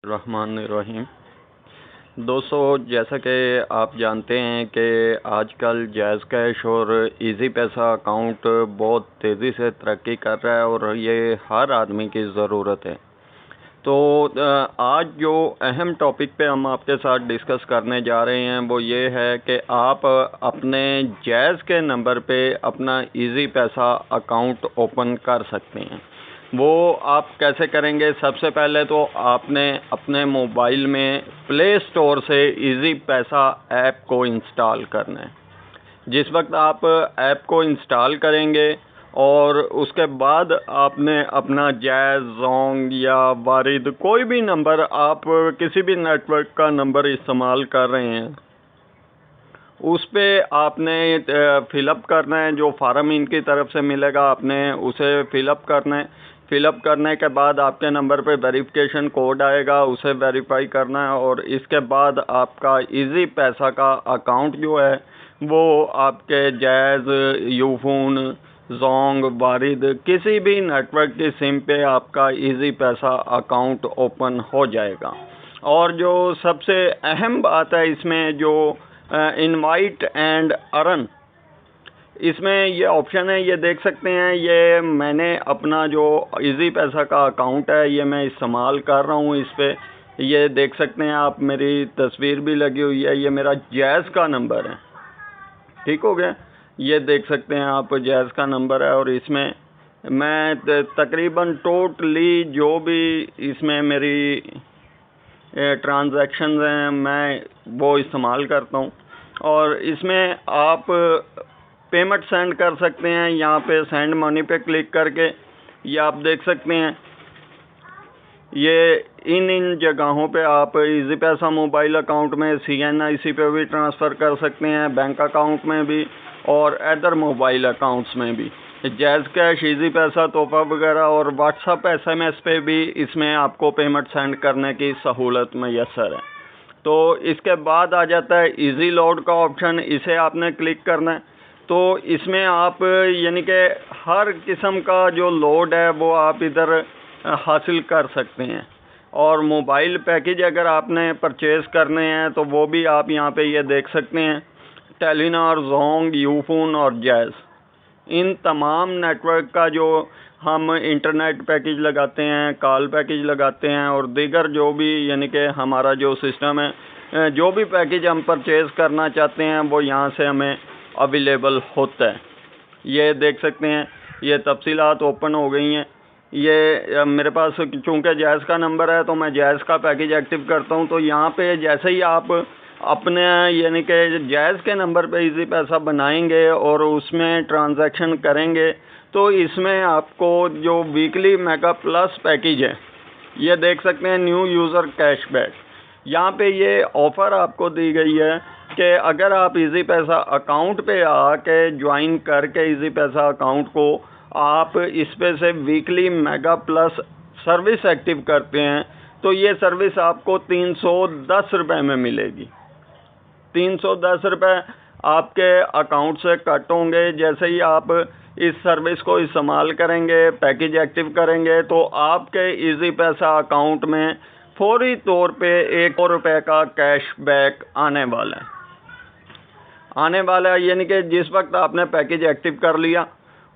रहमानिर्रहीम। दोस्तों, जैसा कि आप जानते हैं कि आजकल जैज़ कैश और इजी पैसा अकाउंट बहुत तेज़ी से तरक्की कर रहा है और ये हर आदमी की ज़रूरत है। तो आज जो अहम टॉपिक पे हम आपके साथ डिस्कस करने जा रहे हैं वो ये है कि आप अपने जैज़ के नंबर पे अपना इजी पैसा अकाउंट ओपन कर सकते हैं। वो आप कैसे करेंगे? सबसे पहले तो आपने अपने मोबाइल में प्ले स्टोर से इजी पैसा ऐप को इंस्टॉल करना है। जिस वक्त आप ऐप को इंस्टॉल करेंगे और उसके बाद आपने अपना जैज़, जोंग या वारिद कोई भी नंबर, आप किसी भी नेटवर्क का नंबर इस्तेमाल कर रहे हैं, उस पे आपने फिलअप करना है। जो फार्म इनकी तरफ से मिलेगा आपने उसे फिलअप करना है। फिलअप करने के बाद आपके नंबर पे वेरिफिकेशन कोड आएगा, उसे वेरीफाई करना है और इसके बाद आपका इजी पैसा का अकाउंट जो है वो आपके जैज़, यूफोन, जोंग, वारिद किसी भी नेटवर्क की सिम पे आपका इजी पैसा अकाउंट ओपन हो जाएगा। और जो सबसे अहम बात है इसमें, जो इनवाइट एंड अर्न, इसमें ये ऑप्शन है, ये देख सकते हैं। ये मैंने अपना जो इजी पैसा का अकाउंट है ये मैं इस्तेमाल कर रहा हूँ इस पे। ये देख सकते हैं आप, मेरी तस्वीर भी लगी हुई है। ये मेरा जैज़ का नंबर है, ठीक हो गया। ये देख सकते हैं आप, जैज़ का नंबर है और इसमें मैं तकरीबन टोटली जो भी इसमें मेरी ट्रांजैक्शन हैं मैं वो इस्तेमाल करता हूँ। और इसमें आप पेमेंट सेंड कर सकते हैं। यहाँ पे सेंड मनी पे क्लिक करके ये आप देख सकते हैं, ये इन जगहों पे आप इजी पैसा मोबाइल अकाउंट में, CNIC पे भी ट्रांसफ़र कर सकते हैं, बैंक अकाउंट में भी और अदर मोबाइल अकाउंट्स में भी। जैज़ कैश, इजी पैसा, तोहफा वगैरह और व्हाट्सअप SMS पे भी इसमें आपको पेमेंट सेंड करने की सहूलत मैसर है। तो इसके बाद आ जाता है इजी लोड का ऑप्शन, इसे आपने क्लिक करना है। तो इसमें आप यानी कि हर किस्म का जो लोड है वो आप इधर हासिल कर सकते हैं। और मोबाइल पैकेज अगर आपने परचेज़ करने हैं तो वो भी आप यहाँ पे ये देख सकते हैं। टेलीनॉर, जोंग, यूफोन और जैज़, इन तमाम नेटवर्क का जो हम इंटरनेट पैकेज लगाते हैं, कॉल पैकेज लगाते हैं और दीगर जो भी यानी कि हमारा जो सिस्टम है, जो भी पैकेज हम परचेज़ करना चाहते हैं वो यहाँ से हमें अवेलेबल होता है। ये देख सकते हैं, ये तफसीलात ओपन हो गई हैं। ये मेरे पास चूँकि जैज़ का नंबर है तो मैं जैज़ का पैकेज एक्टिव करता हूँ। तो यहाँ पे जैसे ही आप अपने यानी कि जैज़ के नंबर पे इजी पैसा बनाएंगे और उसमें ट्रांजैक्शन करेंगे तो इसमें आपको जो वीकली मेगा प्लस पैकेज है, ये देख सकते हैं, न्यू यूज़र कैशबैक, यहाँ पे ये ऑफ़र आपको दी गई है कि अगर आप इजी पैसा अकाउंट पे आके ज्वाइन करके इजी पैसा अकाउंट को आप इस पे से weekly mega plus service active करते हैं तो ये सर्विस आपको 310 रुपये में मिलेगी। 310 रुपये आपके अकाउंट से कट होंगे। जैसे ही आप इस सर्विस को इस्तेमाल करेंगे, पैकेज एक्टिव करेंगे, तो आपके इजी पैसा अकाउंट में फौरी तौर पे ₹1 का कैशबैक आने वाला है। यानी कि जिस वक्त आपने पैकेज एक्टिव कर लिया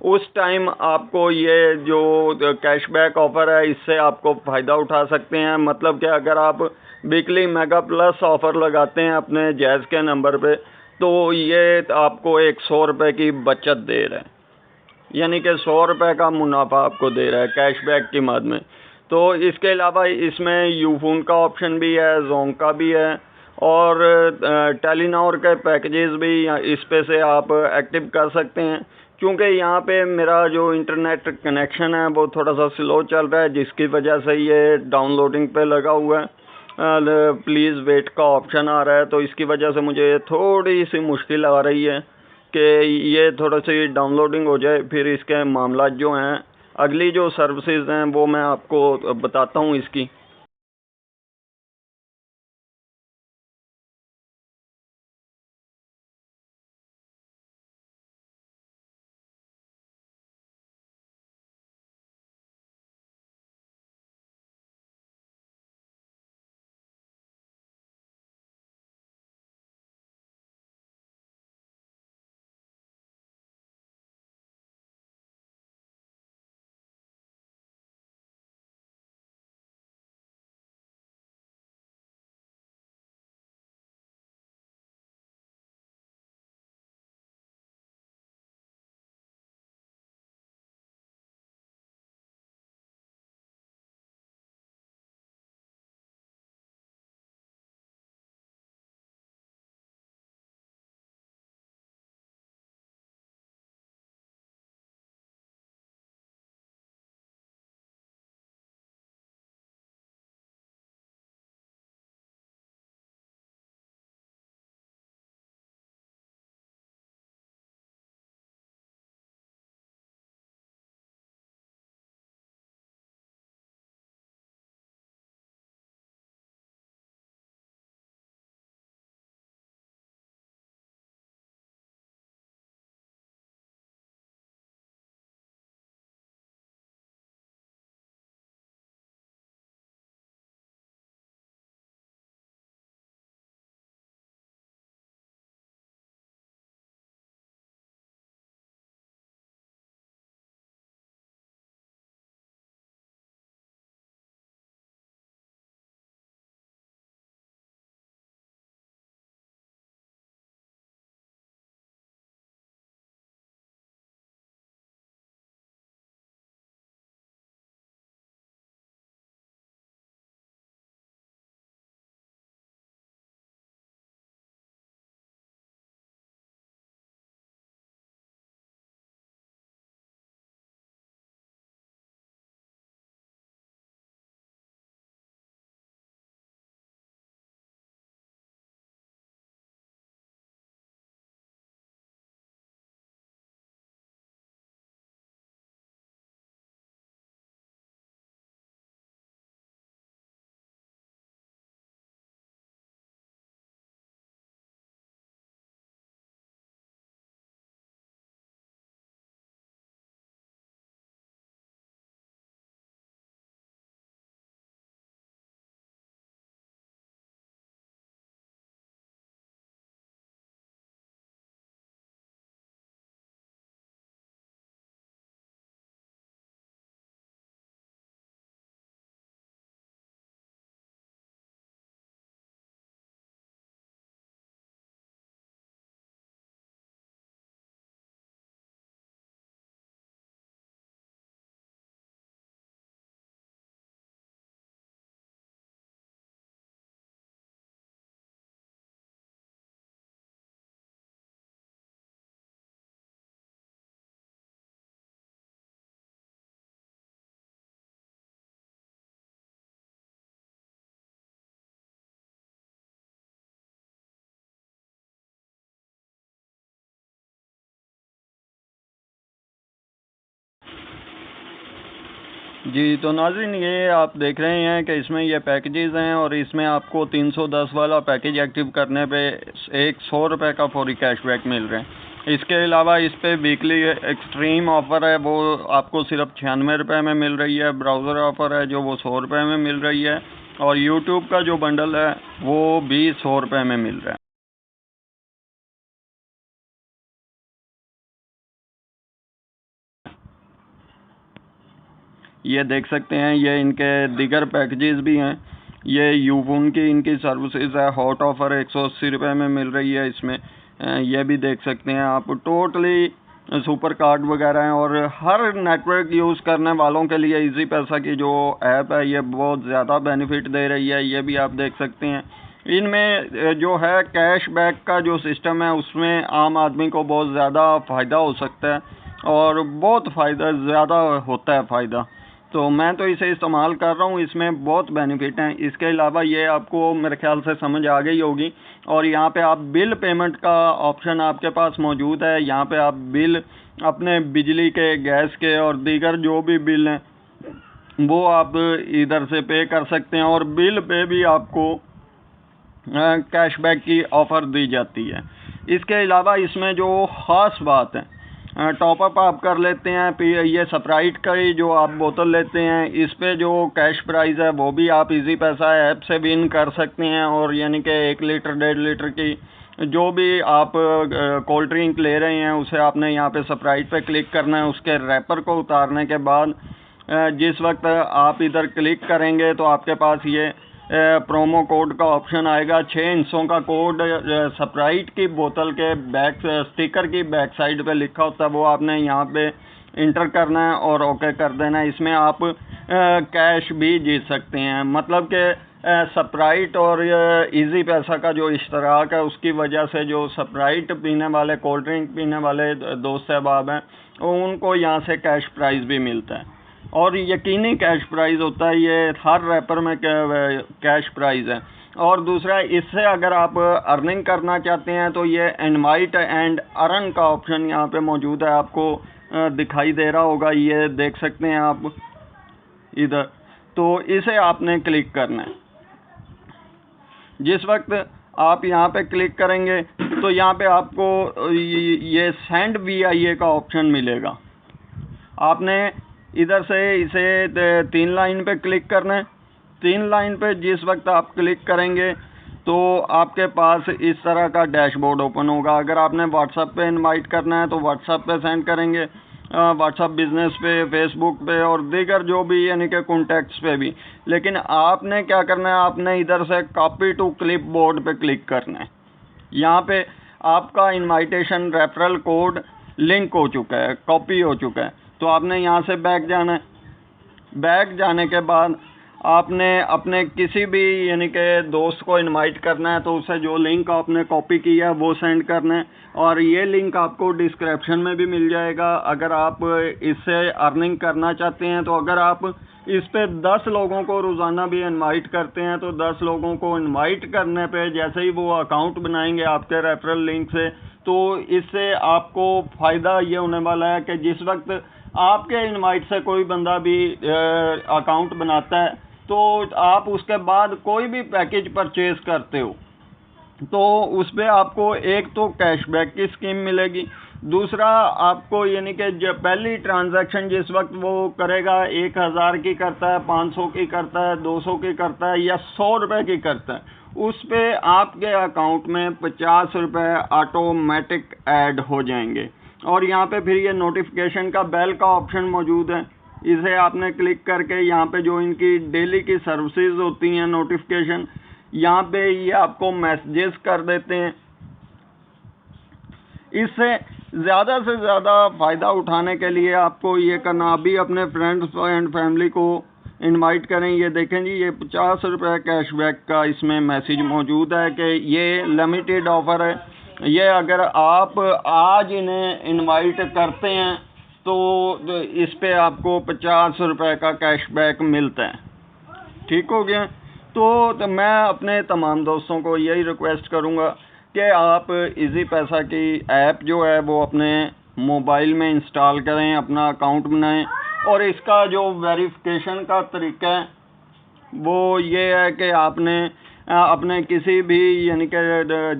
उस टाइम आपको ये जो कैशबैक ऑफ़र है इससे आपको फ़ायदा उठा सकते हैं। मतलब कि अगर आप वीकली मेगा प्लस ऑफ़र लगाते हैं अपने जैज़ के नंबर पे तो ये आपको ₹100 की बचत दे रहा है, यानी कि ₹100 का मुनाफा आपको दे रहा है कैशबैक की मद में। तो इसके अलावा इसमें यूफोन का ऑप्शन भी है, जोंग का भी है और टेलीनॉर के पैकेजेस भी इस पे से आप एक्टिव कर सकते हैं। क्योंकि यहाँ पे मेरा जो इंटरनेट कनेक्शन है वो थोड़ा सा स्लो चल रहा है, जिसकी वजह से ये डाउनलोडिंग पे लगा हुआ है। प्लीज़ वेट का ऑप्शन आ रहा है, तो इसकी वजह से मुझे थोड़ी सी मुश्किल आ रही है कि ये थोड़ा सी डाउनलोडिंग हो जाए, फिर इसके मामला जो हैं, अगली जो सर्विसेज हैं वो मैं आपको बताता हूँ इसकी। जी, तो नाज़रीन ये आप देख रहे हैं कि इसमें ये पैकेजेस हैं और इसमें आपको 310 वाला पैकेज एक्टिव करने पे एक 100 रुपये का फौरी कैशबैक मिल रहे हैं। इसके अलावा इस पे वीकली एक्सट्रीम ऑफ़र है, वो आपको सिर्फ 96 रुपये में मिल रही है। ब्राउज़र ऑफ़र है जो वो 100 रुपये में मिल रही है, और यूट्यूब का जो बंडल है वो भी 100 रुपये में मिल रहा है। ये देख सकते हैं, ये इनके दीगर पैकेजेस भी हैं। ये यूफोन की इनकी सर्विसेज है, हॉट ऑफर 180 रुपये में मिल रही है इसमें। ये भी देख सकते हैं आप। टोटली सुपर कार्ड वगैरह हैं, और हर नेटवर्क यूज़ करने वालों के लिए इजी पैसा की जो ऐप है ये बहुत ज़्यादा बेनिफिट दे रही है। ये भी आप देख सकते हैं। इनमें जो है कैशबैक का जो सिस्टम है उसमें आम आदमी को बहुत ज़्यादा फ़ायदा हो सकता है, और बहुत फ़ायदा ज़्यादा होता है फ़ायदा। तो मैं तो इसे इस्तेमाल कर रहा हूँ, इसमें बहुत बेनिफिट हैं। इसके अलावा ये आपको मेरे ख्याल से समझ आ गई होगी। और यहाँ पे आप बिल पेमेंट का ऑप्शन आपके पास मौजूद है। यहाँ पे आप बिल अपने बिजली के, गैस के और दीगर जो भी बिल हैं वो आप इधर से पे कर सकते हैं, और बिल पे भी आपको कैशबैक की ऑफ़र दी जाती है। इसके अलावा इसमें जो ख़ास बात है, टॉपअप आप कर लेते हैं, फिर ये स्प्राइट का ही जो आप बोतल लेते हैं इस पे जो कैश प्राइस है वो भी आप इजी पैसा ऐप से विन कर सकते हैं। और यानी कि 1 लीटर 1.5 लीटर की जो भी आप कोल्ड ड्रिंक ले रहे हैं उसे आपने यहाँ पे स्प्राइट पे क्लिक करना है। उसके रैपर को उतारने के बाद जिस वक्त आप इधर क्लिक करेंगे तो आपके पास ये प्रोमो कोड का ऑप्शन आएगा। 6 इंचों का कोड स्प्राइट की बोतल के बैक स्टिकर की बैक साइड पे लिखा होता है, वो आपने यहाँ पे इंटर करना है और ओके कर देना है। इसमें आप कैश भी जीत सकते हैं। मतलब कि स्प्राइट और इजी पैसा का जो इश्तराक है उसकी वजह से जो स्प्राइट पीने वाले, कोल्ड ड्रिंक पीने वाले दोस्त अहबाब हैं उनको यहाँ से कैश प्राइज़ भी मिलता है, और यकीनी कैश प्राइज़ होता है। ये हर रैपर में कैश प्राइज़ है। और दूसरा, इससे अगर आप अर्निंग करना चाहते हैं तो ये इनवाइट एंड अर्न का ऑप्शन यहाँ पे मौजूद है, आपको दिखाई दे रहा होगा, ये देख सकते हैं आप इधर। तो इसे आपने क्लिक करना है। जिस वक्त आप यहाँ पे क्लिक करेंगे तो यहाँ पे आपको ये सेंड VIA का ऑप्शन मिलेगा। आपने इधर से इसे 3 लाइन पे क्लिक करना है। 3 लाइन पे जिस वक्त आप क्लिक करेंगे तो आपके पास इस तरह का डैशबोर्ड ओपन होगा। अगर आपने व्हाट्सएप पे इनवाइट करना है तो व्हाट्सएप पे सेंड करेंगे, व्हाट्सएप बिजनेस पे, फेसबुक पे और दीगर जो भी यानी कि कॉन्टैक्ट्स पे भी। लेकिन आपने क्या करना है, आपने इधर से कॉपी टू क्लिप बोर्ड पे क्लिक करना है। यहाँ पे आपका इनवाइटेशन रेफरल कोड लिंक हो चुका है, कॉपी हो चुका है। तो आपने यहाँ से बैक जाना है। बैक जाने के बाद आपने अपने किसी भी यानी कि दोस्त को इनवाइट करना है, तो उसे जो लिंक आपने कॉपी किया है वो सेंड करना है, और ये लिंक आपको डिस्क्रिप्शन में भी मिल जाएगा। अगर आप इससे अर्निंग करना चाहते हैं तो अगर आप इस पे 10 लोगों को रोज़ाना भी इनवाइट करते हैं तो 10 लोगों को इनवाइट करने पे जैसे ही वो अकाउंट बनाएंगे आपके रेफरल लिंक से, तो इससे आपको फ़ायदा ये होने वाला है कि जिस वक्त आपके इनवाइट से कोई बंदा भी अकाउंट बनाता है तो आप उसके बाद कोई भी पैकेज परचेज करते हो तो उस पर आपको एक तो कैशबैक की स्कीम मिलेगी, दूसरा आपको यानी कि जब पहली ट्रांजैक्शन जिस वक्त वो करेगा 1000 की करता है, 500 की करता है, 200 की करता है या 100 रुपये की करता है, उस पे आपके अकाउंट में 50 रुपये ऑटोमेटिक ऐड हो जाएंगे। और यहाँ पे फिर ये नोटिफिकेशन का बेल का ऑप्शन मौजूद है। इसे आपने क्लिक करके यहाँ पे जो इनकी डेली की सर्विसेज होती हैं नोटिफिकेशन, यहाँ पे ये आपको मैसेजेस कर देते हैं। इससे ज़्यादा से ज़्यादा फ़ायदा उठाने के लिए आपको ये करना, अभी अपने फ्रेंड्स एंड फैमिली को इनवाइट करें। ये देखें जी, ये 50 रुपये कैशबैक का इसमें मैसेज मौजूद है कि ये लिमिटेड ऑफ़र है। ये अगर आप आज इन्हें इनवाइट करते हैं तो इस पे आपको 50 रुपये का कैशबैक मिलता है। ठीक हो गया। तो मैं अपने तमाम दोस्तों को यही रिक्वेस्ट करूँगा कि आप इजी पैसा की ऐप जो है वो अपने मोबाइल में इंस्टॉल करें, अपना अकाउंट बनाएं और इसका जो वेरिफिकेशन का तरीका है वो ये है कि आपने अपने किसी भी यानी कि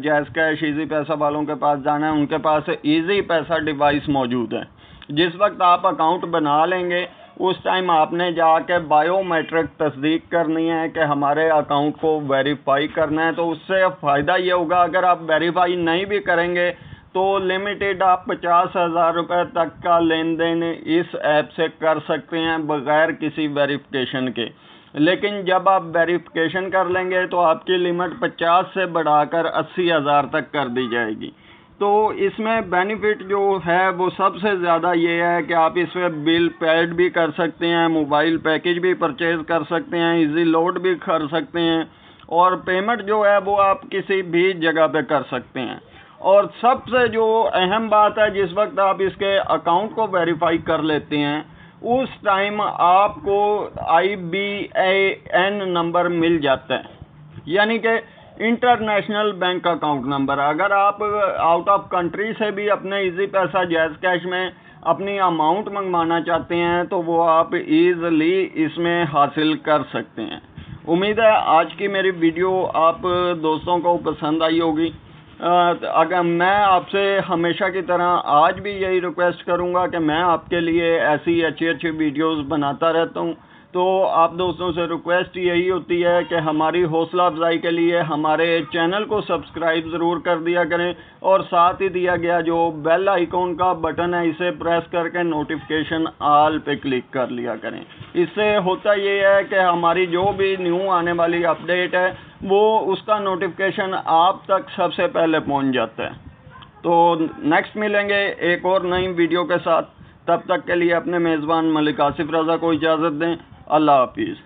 जैज़ कैश इजी पैसा वालों के पास जाना है, उनके पास इजी पैसा डिवाइस मौजूद है। जिस वक्त आप अकाउंट बना लेंगे उस टाइम आपने जाके बायोमेट्रिक तस्दीक करनी है कि हमारे अकाउंट को वेरीफाई करना है। तो उससे फ़ायदा ये होगा, अगर आप वेरीफाई नहीं भी करेंगे तो लिमिटेड आप 50,000 रुपये तक का लेन देन इस ऐप से कर सकते हैं बगैर किसी वेरिफिकेशन के। लेकिन जब आप वेरिफिकेशन कर लेंगे तो आपकी लिमिट 50 से बढ़ाकर 80,000 तक कर दी जाएगी। तो इसमें बेनिफिट जो है वो सबसे ज़्यादा ये है कि आप इसमें बिल पेड भी कर सकते हैं, मोबाइल पैकेज भी परचेज़ कर सकते हैं, इजी लोड भी कर सकते हैं, और पेमेंट जो है वो आप किसी भी जगह पे कर सकते हैं। और सबसे जो अहम बात है, जिस वक्त आप इसके अकाउंट को वेरीफाई कर लेते हैं उस टाइम आपको IBAN नंबर मिल जाता है, यानी कि इंटरनेशनल बैंक अकाउंट नंबर। अगर आप आउट ऑफ कंट्री से भी अपने इजी पैसा जैज़ कैश में अपनी अमाउंट मंगवाना चाहते हैं तो वो आप ईज़िली इसमें हासिल कर सकते हैं। उम्मीद है आज की मेरी वीडियो आप दोस्तों को पसंद आई होगी। अगर मैं आपसे हमेशा की तरह आज भी यही रिक्वेस्ट करूंगा कि मैं आपके लिए ऐसी अच्छी अच्छी वीडियोस बनाता रहता हूं। तो आप दोस्तों से रिक्वेस्ट यही होती है कि हमारी हौसला अफजाई के लिए हमारे चैनल को सब्सक्राइब ज़रूर कर दिया करें, और साथ ही दिया गया जो बेल आइकॉन का बटन है इसे प्रेस करके नोटिफिकेशन ऑल पे क्लिक कर लिया करें। इससे होता ये है कि हमारी जो भी न्यू आने वाली अपडेट है वो उसका नोटिफिकेशन आप तक सबसे पहले पहुंच जाता है। तो नेक्स्ट मिलेंगे एक और नई वीडियो के साथ। तब तक के लिए अपने मेज़बान मलिक आसिफ रज़ा को इजाज़त दें। अल्लाह हाफिज़।